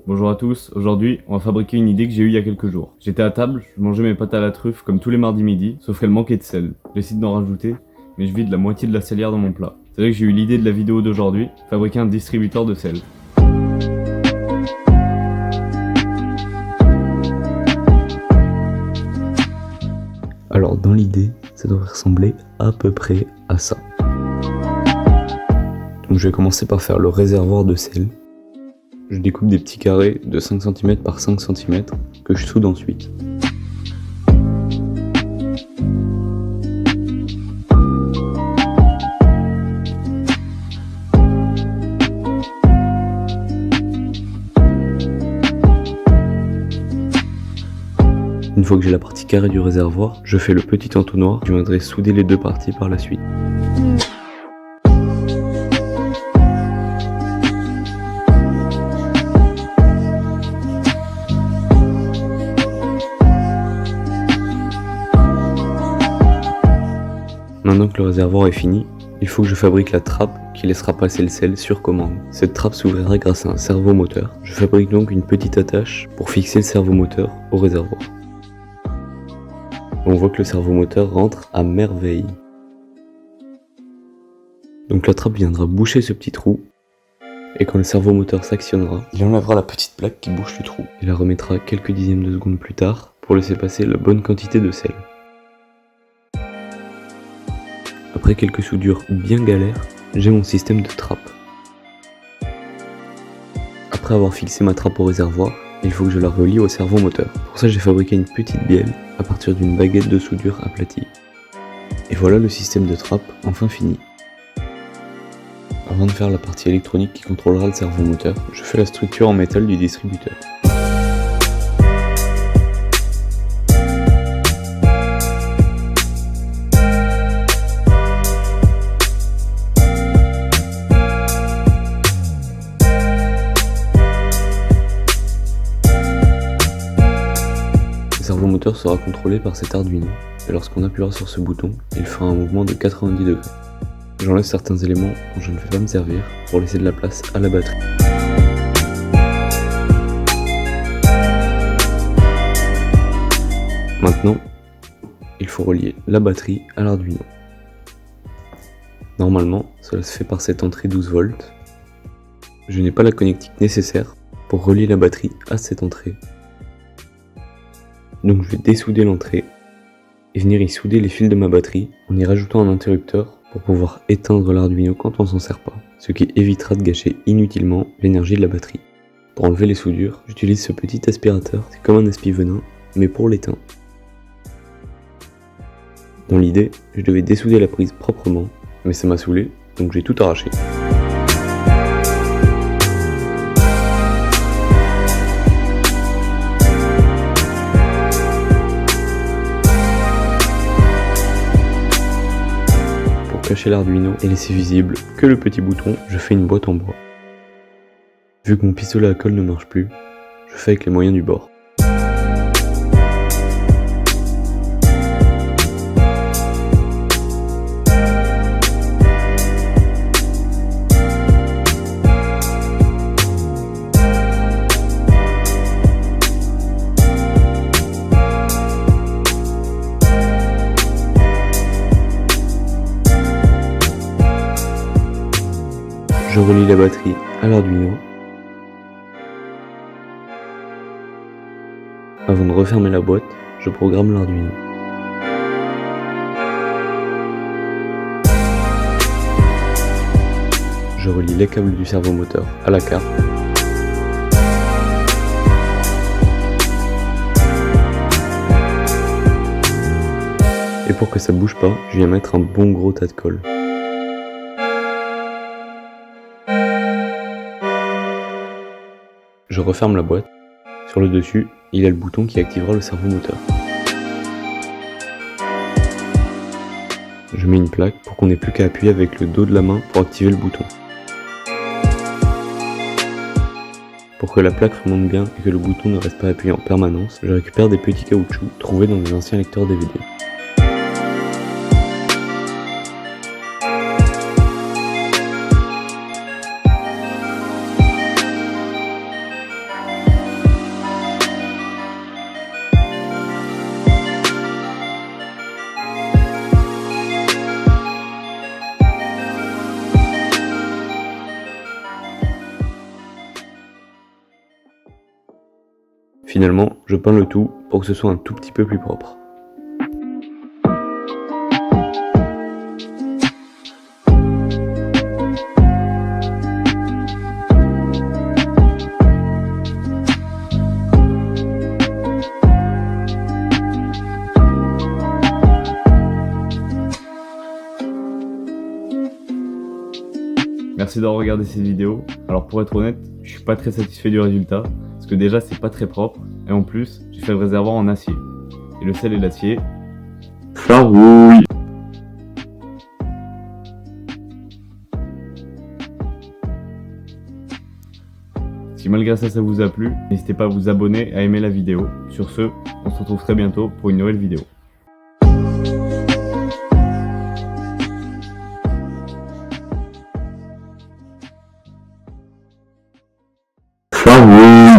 Bonjour à tous, aujourd'hui on va fabriquer une idée que j'ai eue il y a quelques jours. J'étais à table, je mangeais mes pâtes à la truffe comme tous les mardis midi, sauf qu'elle manquait de sel. Je décide d'en rajouter, mais je vide la moitié de la salière dans mon plat. C'est là que j'ai eu l'idée de la vidéo d'aujourd'hui, fabriquer un distributeur de sel. Alors dans l'idée, ça devrait ressembler à peu près à ça. Donc je vais commencer par faire le réservoir de sel. Je découpe des petits carrés de 5 cm par 5 cm que je soude ensuite. Une fois que j'ai la partie carrée du réservoir, je fais le petit entonnoir, je viendrai souder les deux parties par la suite. Maintenant que le réservoir est fini, il faut que je fabrique la trappe qui laissera passer le sel sur commande. Cette trappe s'ouvrira grâce à un servomoteur. Je fabrique donc une petite attache pour fixer le servomoteur au réservoir. On voit que le servomoteur rentre à merveille. Donc la trappe viendra boucher ce petit trou, et quand le servomoteur s'actionnera, il enlèvera la petite plaque qui bouche le trou. Il la remettra quelques dixièmes de seconde plus tard pour laisser passer la bonne quantité de sel. Après quelques soudures bien galères, j'ai mon système de trappe. Après avoir fixé ma trappe au réservoir, il faut que je la relie au servomoteur. Pour ça, j'ai fabriqué une petite bielle à partir d'une baguette de soudure aplatie. Et voilà le système de trappe enfin fini. Avant de faire la partie électronique qui contrôlera le servomoteur, je fais la structure en métal du distributeur. Le servomoteur sera contrôlé par cet Arduino, et lorsqu'on appuiera sur ce bouton, il fera un mouvement de 90 degrés. J'enlève certains éléments dont je ne vais pas me servir pour laisser de la place à la batterie. Maintenant, il faut relier la batterie à l'Arduino. Normalement, cela se fait par cette entrée 12 volts. Je n'ai pas la connectique nécessaire pour relier la batterie à cette entrée. Donc je vais dessouder l'entrée et venir y souder les fils de ma batterie en y rajoutant un interrupteur pour pouvoir éteindre l'Arduino quand on s'en sert pas, ce qui évitera de gâcher inutilement l'énergie de la batterie. Pour enlever les soudures, j'utilise ce petit aspirateur, c'est comme un aspi-venin, mais pour l'éteindre. Dans l'idée, je devais dessouder la prise proprement, mais ça m'a saoulé, donc j'ai tout arraché. Cacher l'Arduino et laisser visible que le petit bouton, je fais une boîte en bois. Vu que mon pistolet à colle ne marche plus, je fais avec les moyens du bord. Je relie la batterie à l'Arduino. Avant de refermer la boîte, je programme l'Arduino. Je relie les câbles du servomoteur à la carte. Et pour que ça bouge pas, je viens mettre un bon gros tas de colle. Je referme la boîte. Sur le dessus, il y a le bouton qui activera le servomoteur. Je mets une plaque pour qu'on n'ait plus qu'à appuyer avec le dos de la main pour activer le bouton. Pour que la plaque remonte bien et que le bouton ne reste pas appuyé en permanence, je récupère des petits caoutchoucs trouvés dans des anciens lecteurs DVD. Finalement, je peins le tout pour que ce soit un tout petit peu plus propre. Merci d'avoir regardé cette vidéo. Alors pour être honnête, je suis pas très satisfait du résultat, parce que déjà c'est pas très propre, et en plus, j'ai fait le réservoir en acier. Et le sel et l'acier, ça rouille. Si malgré ça vous a plu, n'hésitez pas à vous abonner et à aimer la vidéo. Sur ce, on se retrouve très bientôt pour une nouvelle vidéo.